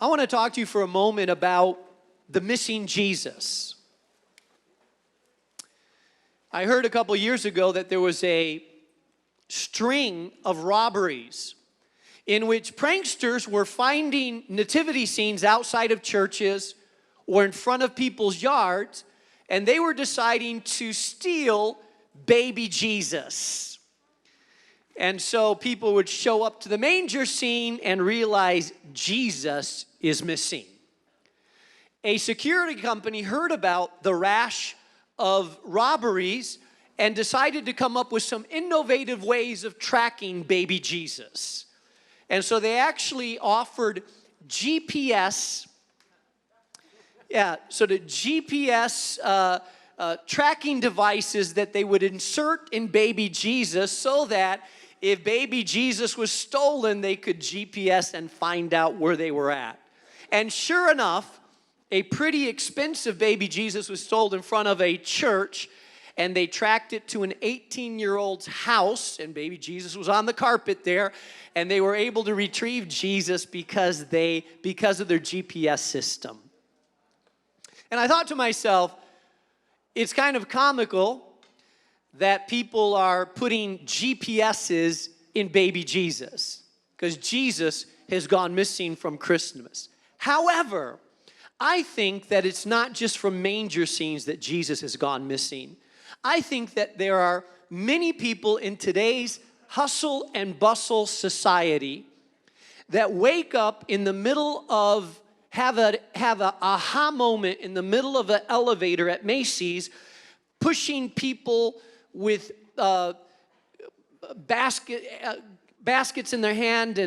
I want to talk to you for a moment about the missing Jesus. I heard a couple years ago that there was a string of robberies in which pranksters were finding nativity scenes outside of churches or in front of people's yards, and they were deciding to steal baby Jesus. And so people would show up to the manger scene and realize Jesus is missing. A security company heard about the rash of robberies and decided to come up with some innovative ways of tracking baby Jesus. And so they actually offered GPS, the GPS tracking devices that they would insert in baby Jesus so that if baby Jesus was stolen, they could GPS and find out where they were at. And sure enough, a pretty expensive baby Jesus was stolen in front of a church, and they tracked it to an 18-year-old's house, and baby Jesus was on the carpet there, and they were able to retrieve Jesus because of their GPS system. And I thought to myself, it's kind of comical that people are putting GPSs in baby Jesus because Jesus has gone missing from Christmas. However, I think that it's not just from manger scenes that Jesus has gone missing. I think that there are many people in today's hustle and bustle society that wake up in the middle of, have a aha moment in the middle of an elevator at Macy's, pushing people with baskets in their hand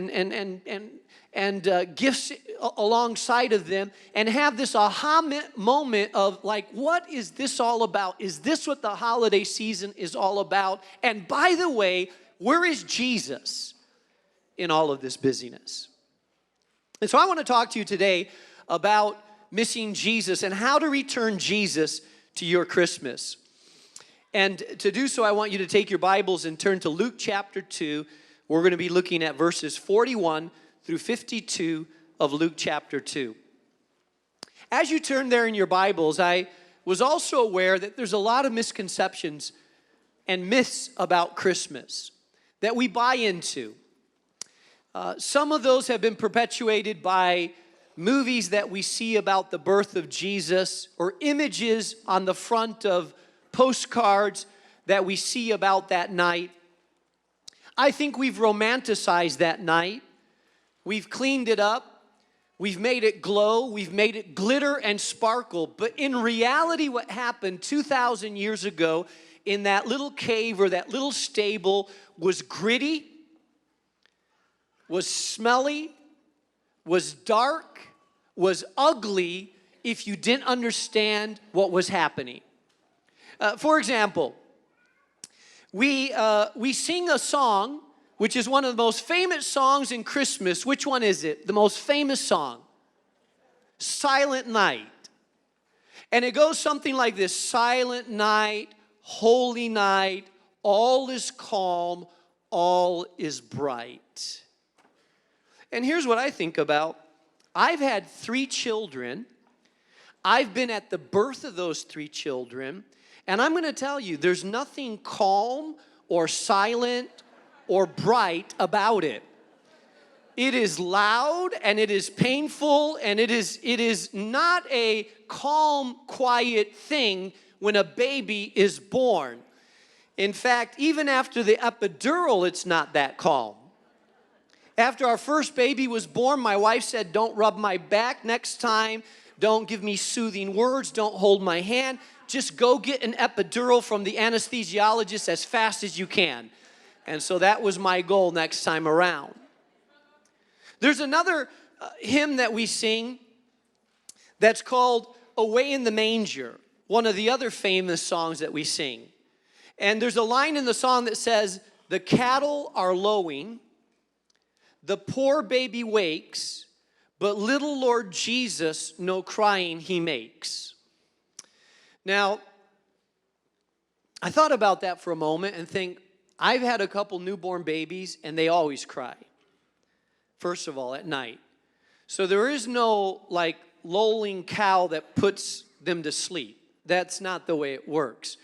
and gifts alongside of them, and have this aha moment of like, what is this all about? Is this what the holiday season is all about? And by the way, where is Jesus in all of this busyness? And so I want to talk to you today about missing Jesus and how to return Jesus to your Christmas. And to do so, I want you to take your Bibles and turn to Luke chapter 2. We're going to be looking at verses 41 through 52 of Luke chapter 2. As you turn there in your Bibles, I was also aware that there's a lot of misconceptions and myths about Christmas that we buy into. Some of those have been perpetuated by movies that we see about the birth of Jesus, or images on the front of postcards that we see about that night. I think we've romanticized that night. We've cleaned it up. We've made it glow. We've made it glitter and sparkle. But in reality, what happened 2,000 years ago in that little cave or that little stable was gritty, was smelly, was dark, was ugly if you didn't understand what was happening. For example, we sing a song, which is one of the most famous songs in Christmas. Which one is it? The most famous song? Silent Night. And it goes something like this: Silent night, holy night, all is calm, all is bright. And here's what I think about. I've had 3 children. I've been at the birth of those 3 children. And I'm going to tell you, there's nothing calm or silent or bright about it. It is loud and it is painful, and it is not a calm, quiet thing when a baby is born. In fact, even after the epidural, it's not that calm. After our first baby was born, my wife said, "Don't rub my back next time. Don't give me soothing words. Don't hold my hand. Just go get an epidural from the anesthesiologist as fast as you can." And so that was my goal next time around. There's another hymn that we sing that's called "Away in the Manger," one of the other famous songs that we sing. And there's a line in the song that says, "The cattle are lowing, the poor baby wakes, but little Lord Jesus no crying he makes." Now, I thought about that for a moment and think, I've had a couple newborn babies and they always cry. First of all, at night. So there is no like lolling cow that puts them to sleep. That's not the way it works.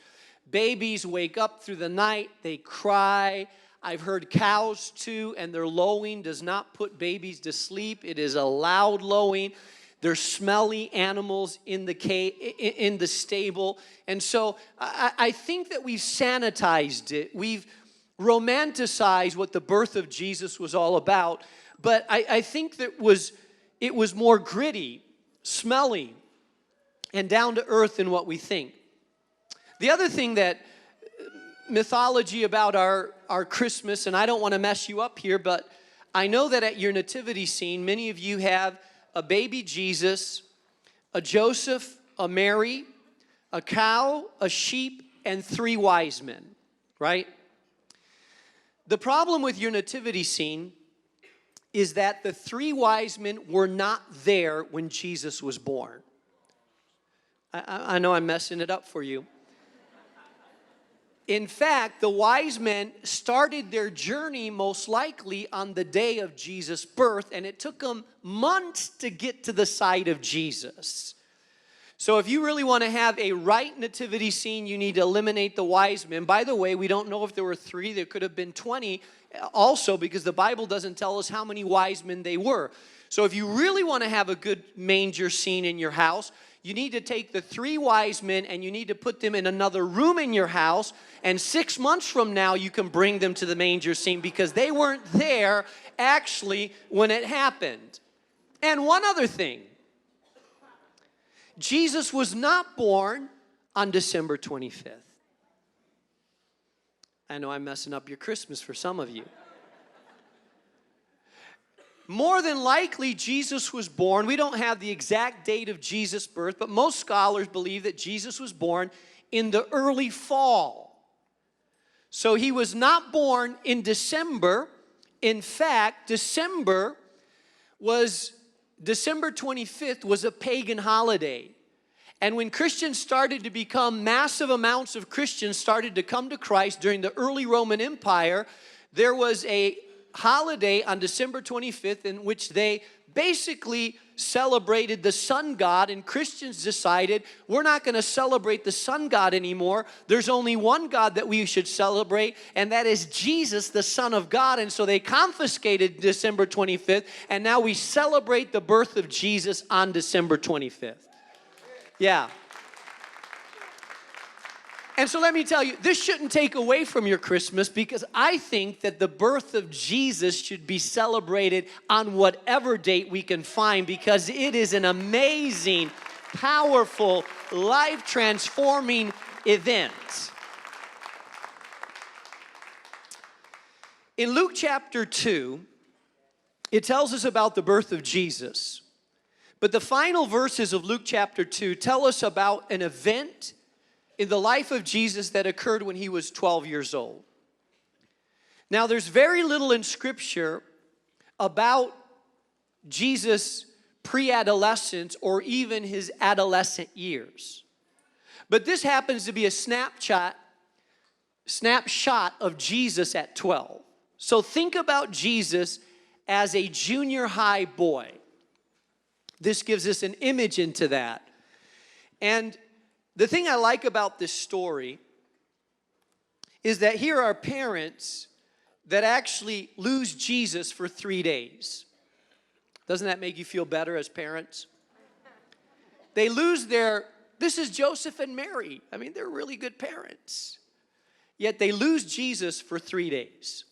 Babies wake up through the night, they cry. I've heard cows too, and their lowing does not put babies to sleep. It is a loud lowing. They're smelly animals in the stable. And so I think that we've sanitized it. We've romanticized what the birth of Jesus was all about. But I think that it was more gritty, smelly, and down to earth than what we think. The other thing that mythology about our Christmas, and I don't want to mess you up here, but I know that at your nativity scene, many of you have a baby Jesus, a Joseph, a Mary, a cow, a sheep, and 3 wise men, right? The problem with your nativity scene is that the 3 wise men were not there when Jesus was born. I know I'm messing it up for you. In fact, the wise men started their journey most likely on the day of Jesus' birth, and it took them months to get to the site of Jesus. So if you really want to have a right nativity scene, you need to eliminate the wise men. By the way, we don't know if there were 3. There could have been 20 also, because the Bible doesn't tell us how many wise men they were. So if you really want to have a good manger scene in your house, you need to take the 3 wise men and you need to put them in another room in your house. And 6 months from now, you can bring them to the manger scene because they weren't there actually when it happened. And one other thing. Jesus was not born on December 25th. I know I'm messing up your Christmas for some of you. More than likely, Jesus was born. We don't have the exact date of Jesus' birth, but most scholars believe that Jesus was born in the early fall. So he was not born in December. In fact, December 25th was a pagan holiday. And when Christians started to become, massive amounts of Christians started to come to Christ during the early Roman Empire, there was a holiday on December 25th in which they basically celebrated the sun god, and Christians decided we're not going to celebrate the sun god anymore. There's only one God that we should celebrate, and that is Jesus, the Son of God. And so they confiscated December 25th, and now we celebrate the birth of Jesus on December 25th. Yeah. And so let me tell you, this shouldn't take away from your Christmas, because I think that the birth of Jesus should be celebrated on whatever date we can find, because it is an amazing, powerful, life-transforming event. In Luke chapter 2, it tells us about the birth of Jesus. But the final verses of Luke chapter 2 tell us about an event in the life of Jesus that occurred when he was 12 years old. Now, there's very little in Scripture about Jesus' pre-adolescence or even his adolescent years. But this happens to be a snapshot of Jesus at 12. So think about Jesus as a junior high boy. This gives us an image into that. And the thing I like about this story is that here are parents that actually lose Jesus for 3 days. Doesn't that make you feel better as parents? They lose this is Joseph and Mary. I mean, they're really good parents. Yet they lose Jesus for 3 days.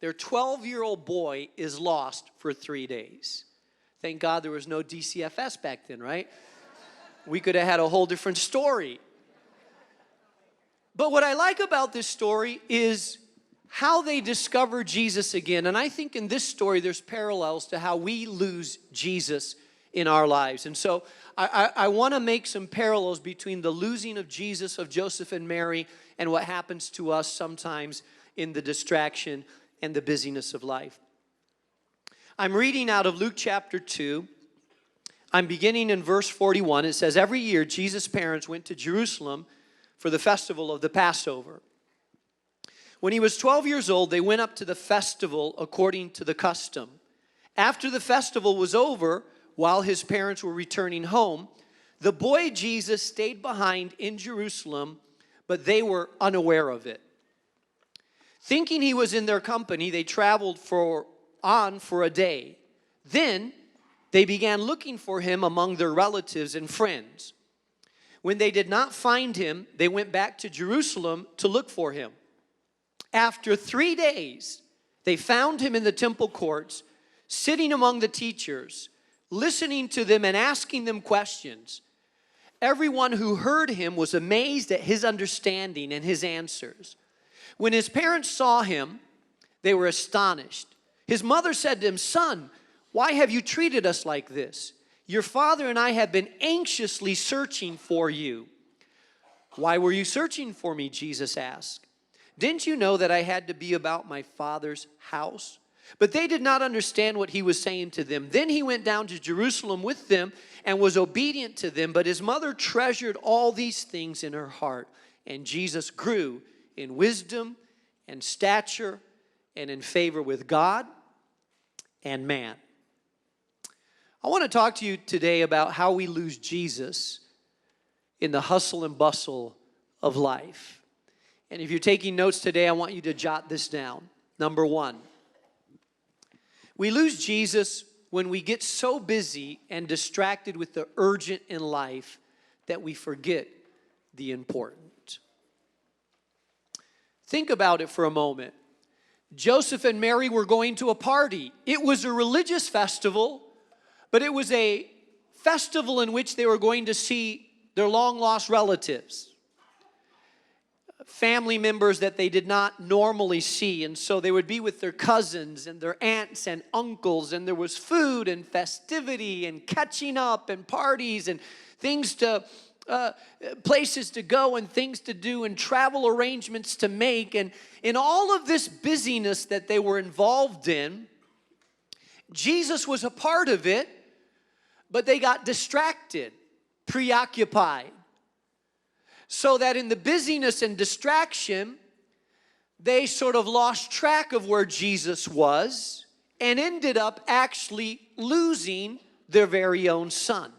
Their 12-year-old boy is lost for 3 days. Thank God there was no DCFS back then, right? We could have had a whole different story. But what I like about this story is how they discover Jesus again. And I think in this story there's parallels to how we lose Jesus in our lives. And so I want to make some parallels between the losing of Jesus, of Joseph and Mary, and what happens to us sometimes in the distraction and the busyness of life. I'm reading out of Luke chapter 2. I'm beginning in verse 41. It says, every year Jesus' parents went to Jerusalem for the festival of the Passover. When he was 12 years old, they went up to the festival according to the custom. After the festival was over, while his parents were returning home, the boy Jesus stayed behind in Jerusalem, but they were unaware of it. Thinking he was in their company, they traveled on for a day. Then they began looking for him among their relatives and friends. When they did not find him, they went back to Jerusalem to look for him. After 3 days, they found him in the temple courts, sitting among the teachers, listening to them and asking them questions. Everyone who heard him was amazed at his understanding and his answers. When his parents saw him, they were astonished. His mother said to him, "Son, why have you treated us like this? Your father and I have been anxiously searching for you." "Why were you searching for me?" Jesus asked. "Didn't you know that I had to be about my father's house?" But they did not understand what he was saying to them. Then he went down to Jerusalem with them and was obedient to them. But his mother treasured all these things in her heart. And Jesus grew in wisdom and stature and in favor with God and man. I want to talk to you today about how we lose Jesus in the hustle and bustle of life. And if you're taking notes today, I want you to jot this down. Number one, we lose Jesus when we get so busy and distracted with the urgent in life that we forget the important. Think about it for a moment. Joseph and Mary were going to a party. It was a religious festival, but it was a festival in which they were going to see their long-lost relatives, family members that they did not normally see. And so they would be with their cousins and their aunts and uncles, and there was food and festivity and catching up and parties and things to places to go and things to do and travel arrangements to make. And in all of this busyness that they were involved in, Jesus was a part of it, but they got distracted, preoccupied. So that in the busyness and distraction, they sort of lost track of where Jesus was and ended up actually losing their very own son.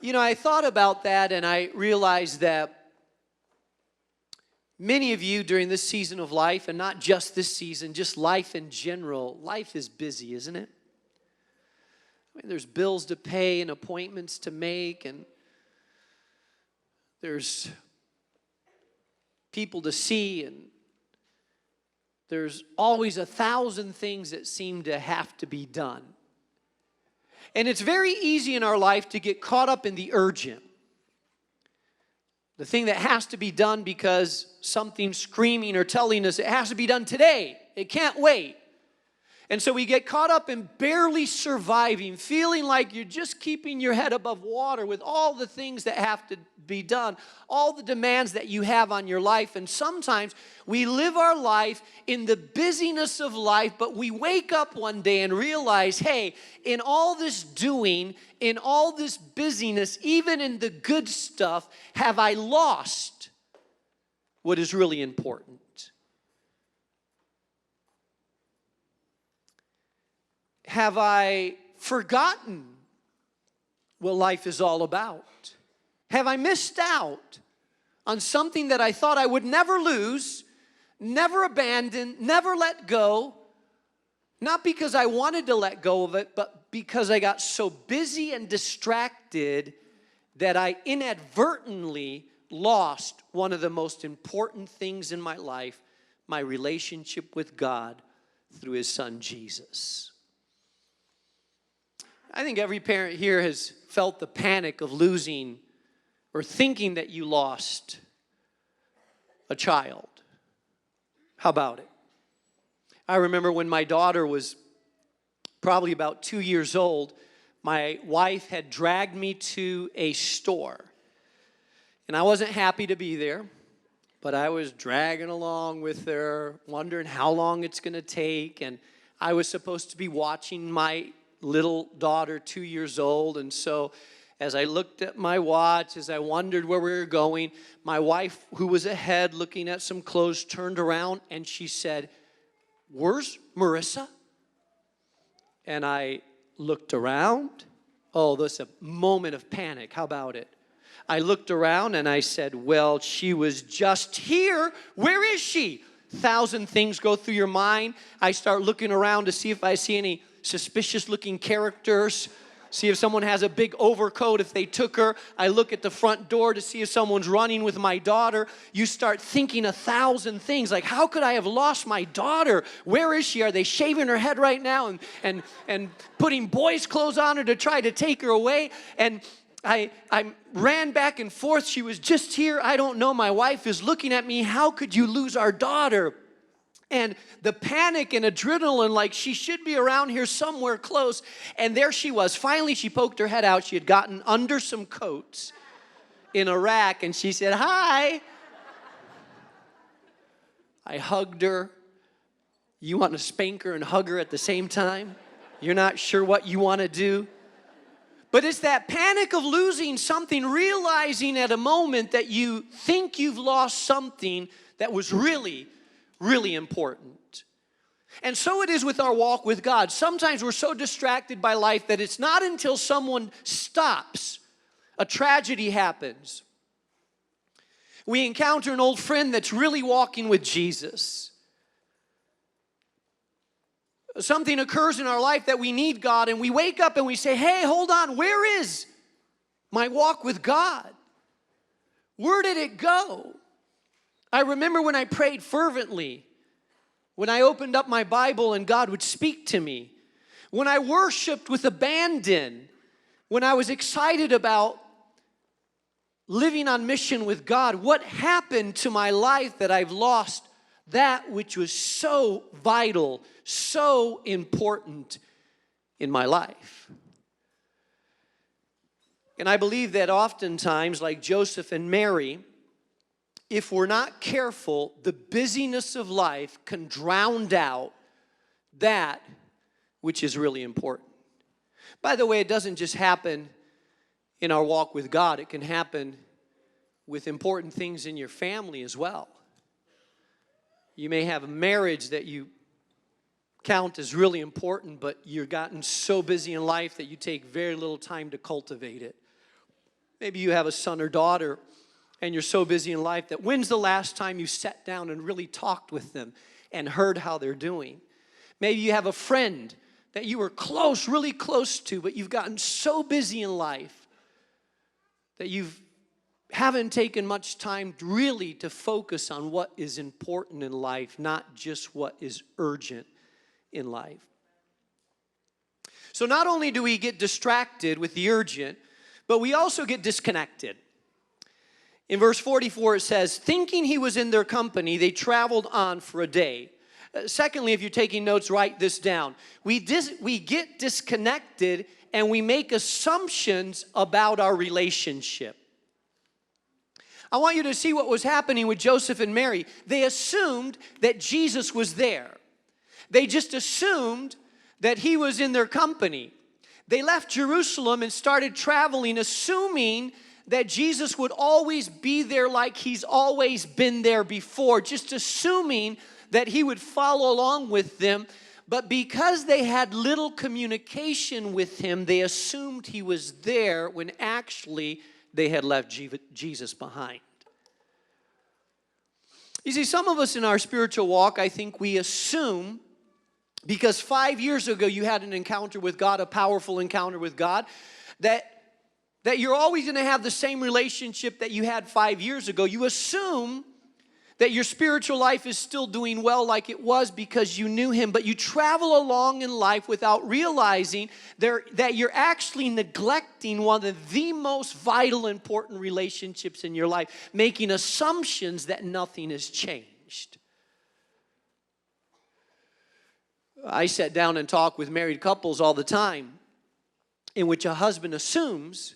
You know, I thought about that and I realized that many of you during this season of life, and not just this season, just life in general, life is busy, isn't it? I mean, there's bills to pay and appointments to make, and there's people to see, and there's always 1,000 things that seem to have to be done. And it's very easy in our life to get caught up in the urgent. The thing that has to be done because something's screaming or telling us it has to be done today. It can't wait. And so we get caught up in barely surviving, feeling like you're just keeping your head above water with all the things that have to be done, all the demands that you have on your life. And sometimes we live our life in the busyness of life, but we wake up one day and realize, hey, in all this doing, in all this busyness, even in the good stuff, have I lost what is really important? Have I forgotten what life is all about? Have I missed out on something that I thought I would never lose, never abandon, never let go? Not because I wanted to let go of it, but because I got so busy and distracted that I inadvertently lost one of the most important things in my life, my relationship with God through His Son, Jesus. I think every parent here has felt the panic of losing or thinking that you lost a child. How about it? I remember when my daughter was probably about 2 years old, my wife had dragged me to a store. And I wasn't happy to be there, but I was dragging along with her, wondering how long it's going to take. And I was supposed to be watching my little daughter, 2 years old. And so as I looked at my watch, as I wondered where we were going, my wife, who was ahead looking at some clothes, turned around and she said, where's Marissa? And I looked around. Oh, there's a moment of panic. How about it? I looked around and I said, well, she was just here. Where is she? 1,000 things go through your mind. I start looking around to see if I see any suspicious looking characters. See if someone has a big overcoat if they took her. I look at the front door to see if someone's running with my daughter. You start thinking 1,000 things like, how could I have lost my daughter? Where is she? Are they shaving her head right now and putting boys' clothes on her to try to take her away? And I ran back and forth. She was just here. I don't know. My wife is looking at me. How could you lose our daughter? And the panic and adrenaline, like she should be around here somewhere close. And there she was. Finally, she poked her head out. She had gotten under some coats in a rack, and she said, hi. I hugged her. You want to spank her and hug her at the same time? You're not sure what you want to do? But it's that panic of losing something, realizing at a moment that you think you've lost something that was really important. And so it is with our walk with God. Sometimes we're so distracted by life that it's not until someone stops, a tragedy happens. We encounter an old friend that's really walking with Jesus. Something occurs in our life that we need God, and we wake up and we say, hey, hold on, where is my walk with God? Where did it go? I remember when I prayed fervently, when I opened up my Bible and God would speak to me, when I worshiped with abandon, when I was excited about living on mission with God. What happened to my life that I've lost that which was so vital, so important in my life? And I believe that oftentimes, like Joseph and Mary, if we're not careful, the busyness of life can drown out that which is really important. By the way, it doesn't just happen in our walk with God. It can happen with important things in your family as well. You may have a marriage that you count as really important, but you've gotten so busy in life that you take very little time to cultivate it. Maybe you have a son or daughter and you're so busy in life that when's the last time you sat down and really talked with them and heard how they're doing? Maybe you have a friend that you were close, really close to, but you've gotten so busy in life that you haven't taken much time really to focus on what is important in life, not just what is urgent in life. So not only do we get distracted with the urgent, but we also get disconnected. In verse 44 it says, thinking he was in their company, they traveled on for a day. Secondly, if you're taking notes, write this down. We get disconnected and we make assumptions about our relationship. I want you to see what was happening with Joseph and Mary. They assumed that Jesus was there. They just assumed that he was in their company. They left Jerusalem and started traveling, assuming that Jesus would always be there like he's always been there before, just assuming that he would follow along with them. But because they had little communication with him, they assumed he was there when actually they had left Jesus behind. You see, some of us in our spiritual walk, I think we assume, because 5 years ago you had an encounter with God, a powerful encounter with God, that you're always going to have the same relationship that you had 5 years ago. You assume that your spiritual life is still doing well like it was because you knew him, but you travel along in life without realizing that you're actually neglecting one of the most vital, important relationships in your life, making assumptions that nothing has changed. I sit down and talk with married couples all the time in which a husband assumes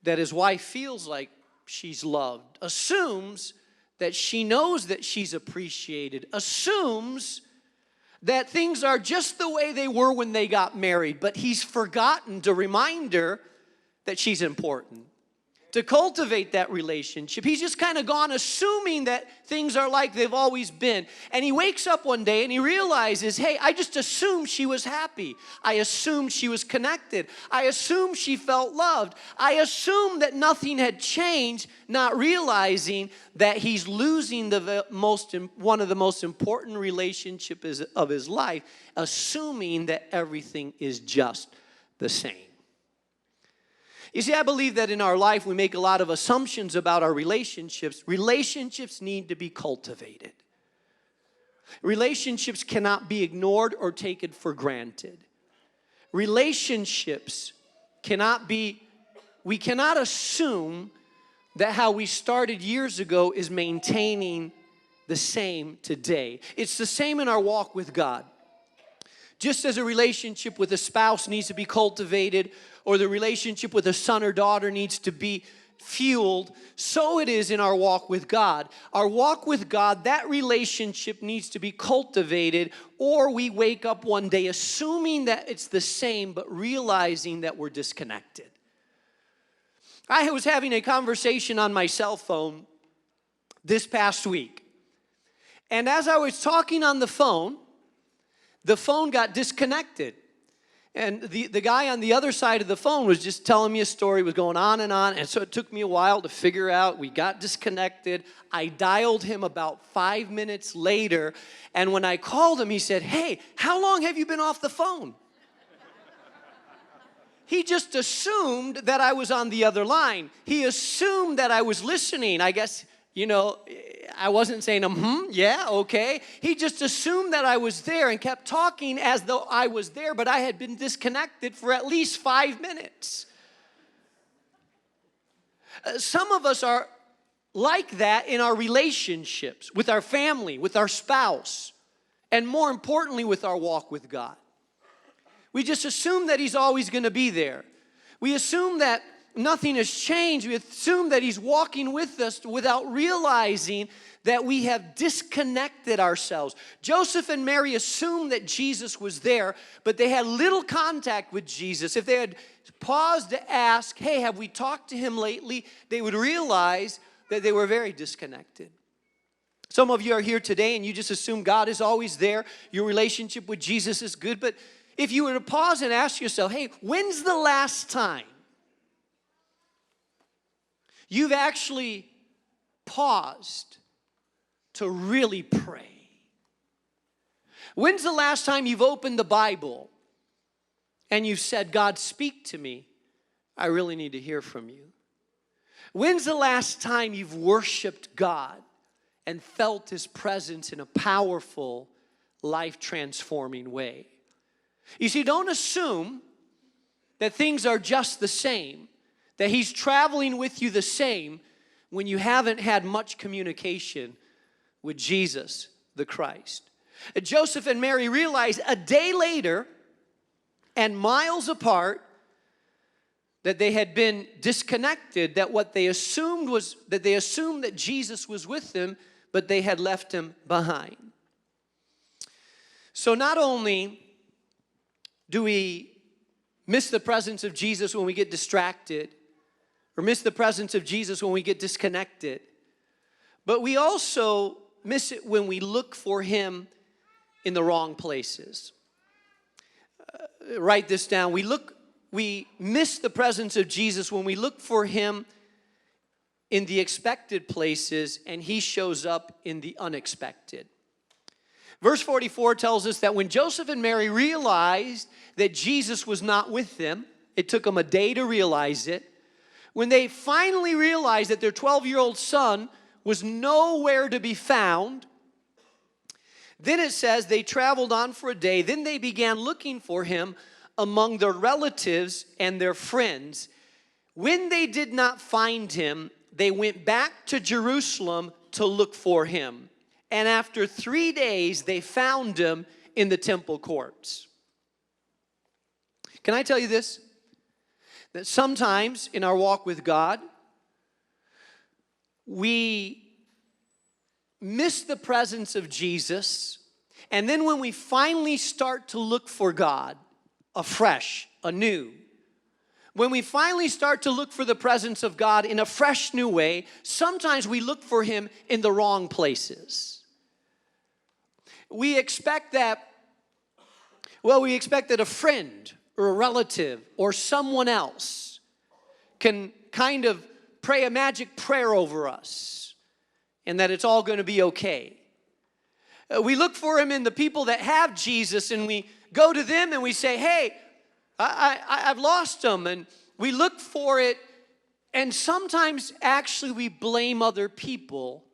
that his wife feels like she's loved, assumes that she knows that she's appreciated, assumes that things are just the way they were when they got married, but he's forgotten to remind her that she's important. to cultivate that relationship. He's just kind of gone assuming that things are like they've always been. And he wakes up one day and he realizes, hey, I just assumed she was happy. I assumed she was connected. I assumed she felt loved. I assumed that nothing had changed, not realizing that he's losing one of the most important relationships of his life, assuming that everything is just the same. You see, I believe that in our life we make a lot of assumptions about our relationships. Relationships need to be cultivated. Relationships cannot be ignored or taken for granted. Relationships we cannot assume that how we started years ago is maintaining the same today. It's the same in our walk with God. Just as a relationship with a spouse needs to be cultivated, or the relationship with a son or daughter needs to be fueled, so it is in our walk with God. Our walk with God, that relationship needs to be cultivated, or we wake up one day assuming that it's the same, but realizing that we're disconnected. I was having a conversation on my cell phone this past week. And as I was talking on the phone got disconnected. And the guy on the other side of the phone was just telling me a story, was going on. And so it took me a while to figure out. We got disconnected. I dialed him about 5 minutes later. And when I called him, he said, hey, how long have you been off the phone? He just assumed that I was on the other line. He assumed that I was listening. I guess, I wasn't saying, yeah, okay. He just assumed that I was there and kept talking as though I was there, but I had been disconnected for at least 5 minutes. Some of us are like that in our relationships, with our family, with our spouse, and more importantly, with our walk with God. We just assume that He's always going to be there. We assume that nothing has changed. We assume that He's walking with us without realizing that we have disconnected ourselves. Joseph and Mary assumed that Jesus was there, but they had little contact with Jesus. If they had paused to ask, hey, have we talked to Him lately? They would realize that they were very disconnected. Some of you are here today and you just assume God is always there. Your relationship with Jesus is good, but if you were to pause and ask yourself, hey, when's the last time you've actually paused to really pray? When's the last time you've opened the Bible and you've said, God, speak to me. I really need to hear from you. When's the last time you've worshiped God and felt His presence in a powerful, life-transforming way? You see, don't assume that things are just the same, that He's traveling with you the same when you haven't had much communication with Jesus the Christ. Joseph and Mary realized a day later and miles apart that they had been disconnected, that what they assumed was that that Jesus was with them, but they had left Him behind. So not only do we miss the presence of Jesus when we get distracted, or miss the presence of Jesus when we get disconnected, but we also miss it when we look for Him in the wrong places. Write this down. We miss the presence of Jesus when we look for Him in the expected places, and He shows up in the unexpected. Verse 44 tells us that when Joseph and Mary realized that Jesus was not with them, it took them a day to realize it. When they finally realized that their 12-year-old son was nowhere to be found, then it says they traveled on for a day. Then they began looking for Him among their relatives and their friends. When they did not find Him, they went back to Jerusalem to look for Him. And after 3 days, they found Him in the temple courts. Can I tell you this? That sometimes in our walk with God, we miss the presence of Jesus. And then when we finally start to look for God afresh, anew, when we finally start to look for the presence of God in a fresh new way, sometimes we look for Him in the wrong places. We expect that a friend or a relative or someone else can kind of pray a magic prayer over us and that it's all going to be okay. We look for Him in the people that have Jesus, and we go to them and we say, hey, I've lost Him. And we look for it, and sometimes actually we blame other people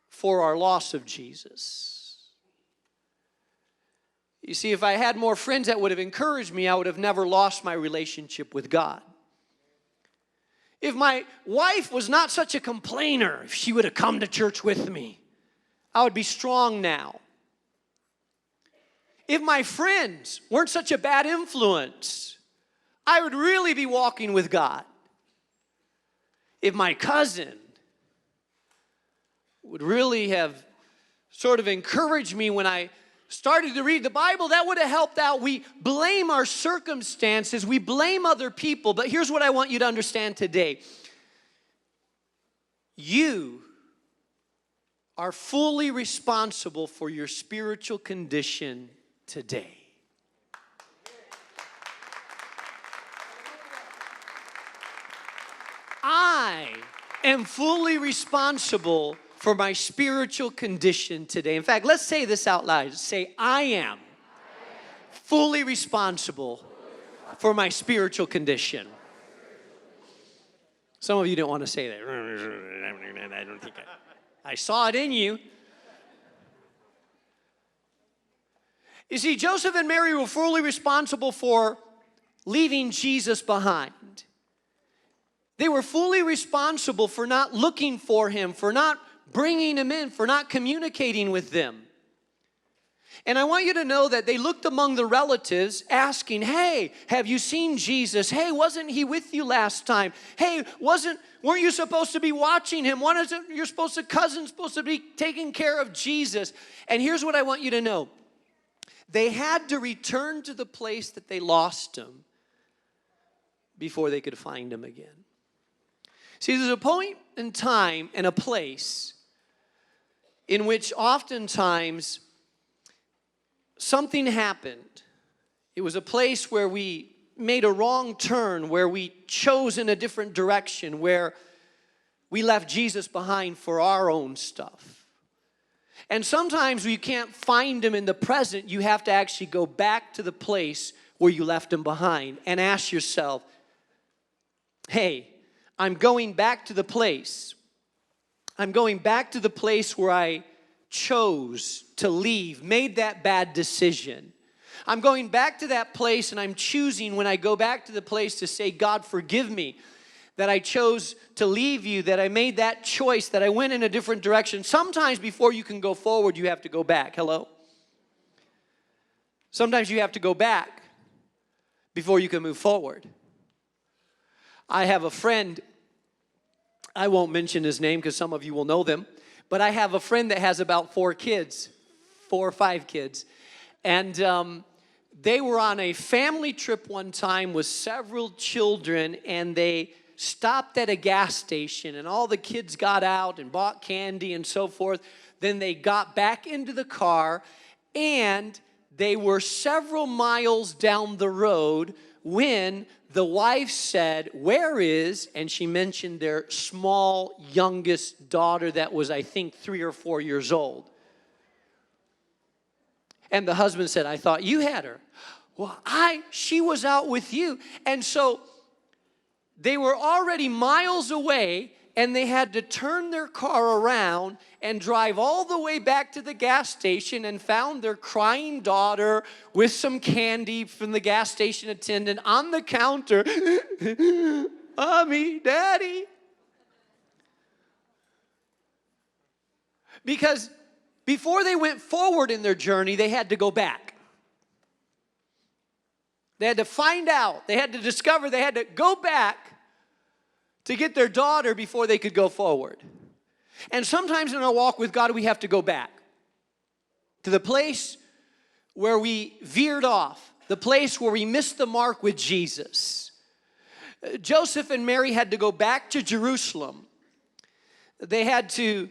for our loss of Jesus. You see, if I had more friends that would have encouraged me, I would have never lost my relationship with God. If my wife was not such a complainer, if she would have come to church with me, I would be strong now. If my friends weren't such a bad influence, I would really be walking with God. If my cousin would really have sort of encouraged me when I started to read the Bible, that would have helped out. We blame our circumstances, we blame other people, but here's what I want you to understand today. You are fully responsible for your spiritual condition today. I am fully responsible for my spiritual condition today. In fact, let's say this out loud. Say, I am fully responsible for my spiritual condition. Some of you don't want to say that. I don't think I saw it in you. You see, Joseph and Mary were fully responsible for leaving Jesus behind. They were fully responsible for not looking for Him, for not bringing Him in, for not communicating with them. And I want you to know that they looked among the relatives asking, hey, have you seen Jesus? Hey, wasn't He with you last time? Hey, weren't you supposed to be watching Him? You're supposed to be taking care of Jesus. And here's what I want you to know. They had to return to the place that they lost Him before they could find Him again. See, there's a point in time and a place in which oftentimes something happened. It was a place where we made a wrong turn, where we chose in a different direction, where we left Jesus behind for our own stuff. And sometimes you can't find Him in the present. You have to actually go back to the place where you left Him behind and ask yourself, hey, I'm going back to the place. I'm going back to the place where I chose to leave, made that bad decision. I'm going back to that place, and I'm choosing when I go back to the place to say, God, forgive me that I chose to leave you, that I made that choice, that I went in a different direction. Sometimes before you can go forward, you have to go back. Hello? Sometimes you have to go back before you can move forward. I have a friend, I won't mention his name because some of you will know them, but I have a friend that has about 4 or 5 kids. And they were on a family trip one time with several children, and they stopped at a gas station, and all the kids got out and bought candy and so forth. Then they got back into the car, and they were several miles down the road when the wife said, where is, and she mentioned their small youngest daughter that was, I think, 3 or 4 years old. And the husband said, I thought you had her. Well, she was out with you. And so they were already miles away, and they had to turn their car around and drive all the way back to the gas station, and found their crying daughter with some candy from the gas station attendant on the counter. Mommy, Daddy. Because before they went forward in their journey, they had to go back. They had to find out. They had to discover. They had to go back to get their daughter before they could go forward. And sometimes in our walk with God, we have to go back to the place where we veered off. the place where we missed the mark with Jesus. Joseph and Mary had to go back to Jerusalem. They had to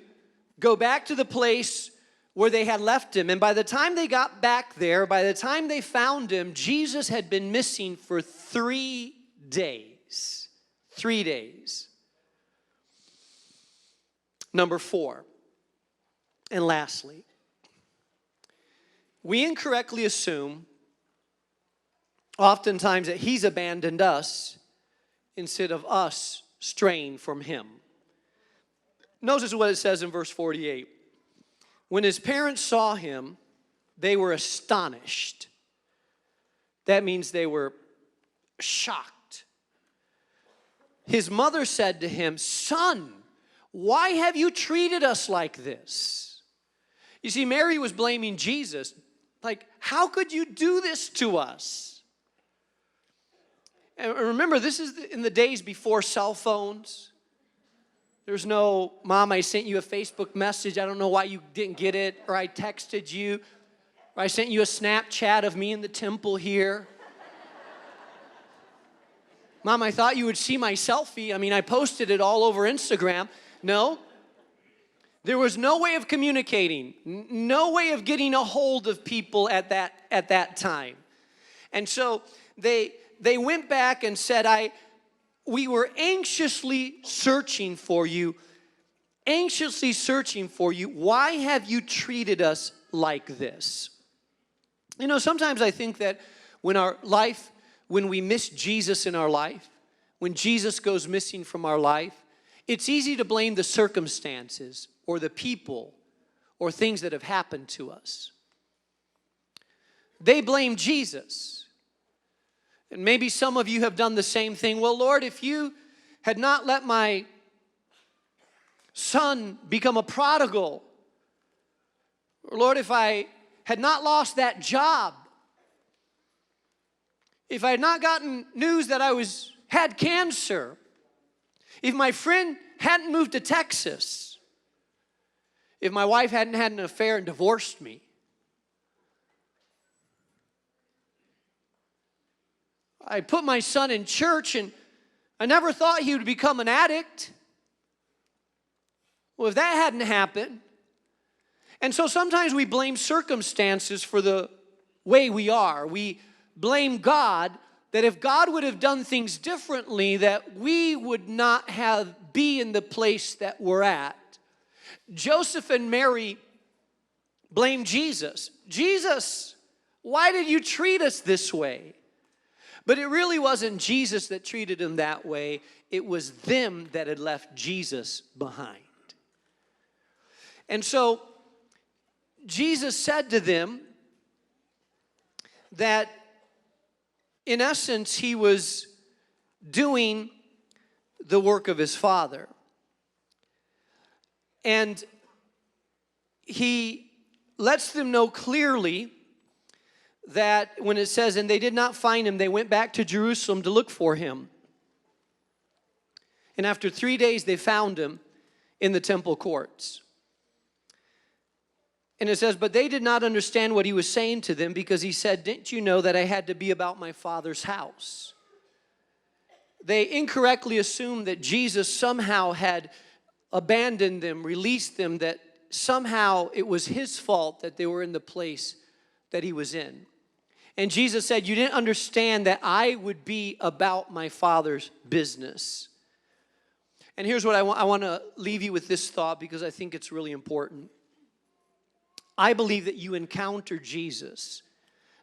go back to the place where they had left him. And by the time they got back there, by the time they found him, Jesus had been missing for 3 days. 3 days. Number 4, and lastly, we incorrectly assume oftentimes that he's abandoned us instead of us straying from him. Notice what it says in verse 48. When his parents saw him, they were astonished. That means they were shocked. His mother said to him, "Son, why have you treated us like this?" You see, Mary was blaming Jesus. Like, how could you do this to us? And remember, this is in the days before cell phones. There's no, "Mom, I sent you a Facebook message. I don't know why you didn't get it." Or, "I texted you." Or, "I sent you a Snapchat of me in the temple here." "Mom, I thought you would see my selfie. I mean, I posted it all over Instagram." No. There was no way of communicating, no way of getting a hold of people at that time. And so they went back and said, "We were anxiously searching for you, anxiously searching for you. Why have you treated us like this?" You know, sometimes I think that when we miss Jesus in our life, when Jesus goes missing from our life, it's easy to blame the circumstances or the people or things that have happened to us. They blame Jesus. And maybe some of you have done the same thing. "Well, Lord, if you had not let my son become a prodigal, or Lord, if I had not lost that job, if I had not gotten news that I had cancer, if my friend hadn't moved to Texas, if my wife hadn't had an affair and divorced me, I put my son in church and I never thought he would become an addict." Well, if that hadn't happened, and so sometimes we blame circumstances for the way we are. We blame God that if God would have done things differently, that we would not be in the place that we're at. Joseph and Mary blame Jesus. "Jesus, why did you treat us this way?" But it really wasn't Jesus that treated them that way. It was them that had left Jesus behind. And so Jesus said to them that in essence he was doing the work of his Father. And he lets them know clearly that when it says, "And they did not find him, they went back to Jerusalem to look for him. And after 3 days they found him in the temple courts." And it says, "But they did not understand what he was saying to them, because he said, 'Didn't you know that I had to be about my Father's house?'" They incorrectly assumed that Jesus somehow had abandoned them, released them, that somehow it was his fault that they were in the place that he was in. And Jesus said, "You didn't understand that I would be about my Father's business." And here's what I want to leave you with this thought, because I think it's really important. I believe that you encounter Jesus,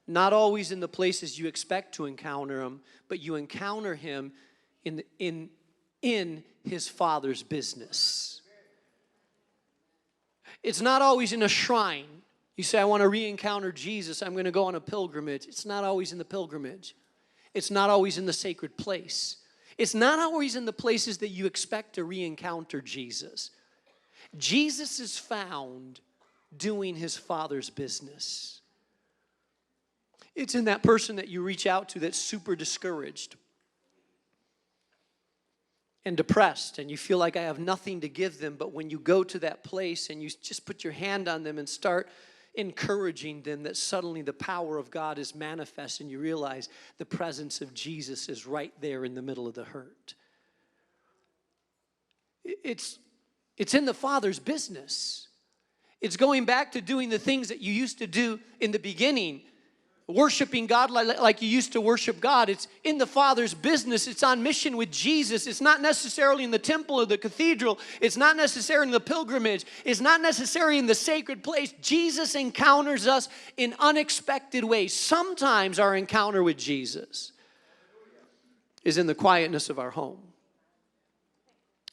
not always in the places you expect to encounter him, but you encounter him in his Father's business. It's not always in a shrine. You say, "I want to re-encounter Jesus. I'm going to go on a pilgrimage." It's not always in the pilgrimage. It's not always in the sacred place. It's not always in the places that you expect to re-encounter Jesus. Jesus is found doing his Father's business. It's in that person that you reach out to that's super discouraged and depressed, and you feel like I have nothing to give them, but when you go to that place and you just put your hand on them and start encouraging them that suddenly the power of God is manifest and you realize the presence of Jesus is right there in the middle of the hurt. It's in the Father's business. It's going back to doing the things that you used to do in the beginning, worshiping God like you used to worship God. It's in the Father's business. It's on mission with Jesus. It's not necessarily in the temple or the cathedral. It's not necessarily in the pilgrimage. It's not necessarily in the sacred place. Jesus encounters us in unexpected ways. Sometimes our encounter with Jesus is in the quietness of our home.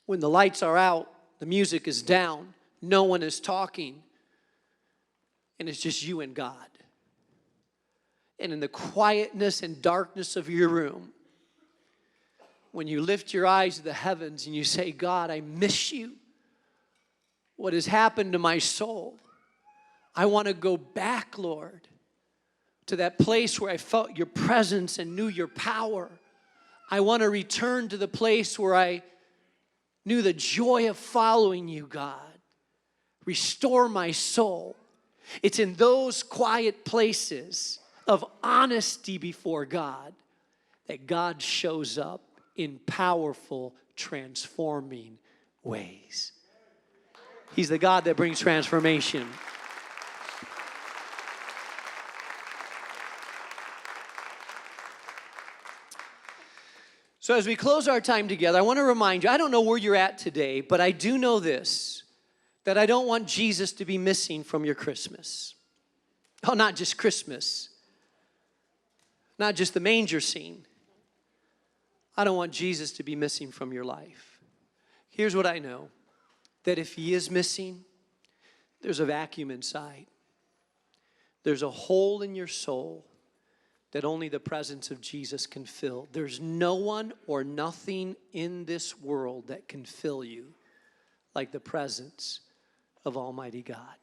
When the lights are out, the music is down, no one is talking, and it's just you and God. And in the quietness and darkness of your room, when you lift your eyes to the heavens and you say, God, I miss you. What has happened to my soul? I want to go back, Lord, to that place where I felt your presence and knew your power. I want to return to the place where I knew the joy of following you, God. Restore my soul. It's in those quiet places of honesty before God that God shows up in powerful, transforming ways. He's the God that brings transformation. So as we close our time together, I want to remind you, I don't know where you're at today, but I do know this, that I don't want Jesus to be missing from your Christmas. Oh, not just Christmas. Not just the manger scene. I don't want Jesus to be missing from your life. Here's what I know. That if he is missing, there's a vacuum inside. There's a hole in your soul that only the presence of Jesus can fill. There's no one or nothing in this world that can fill you like the presence of Almighty God.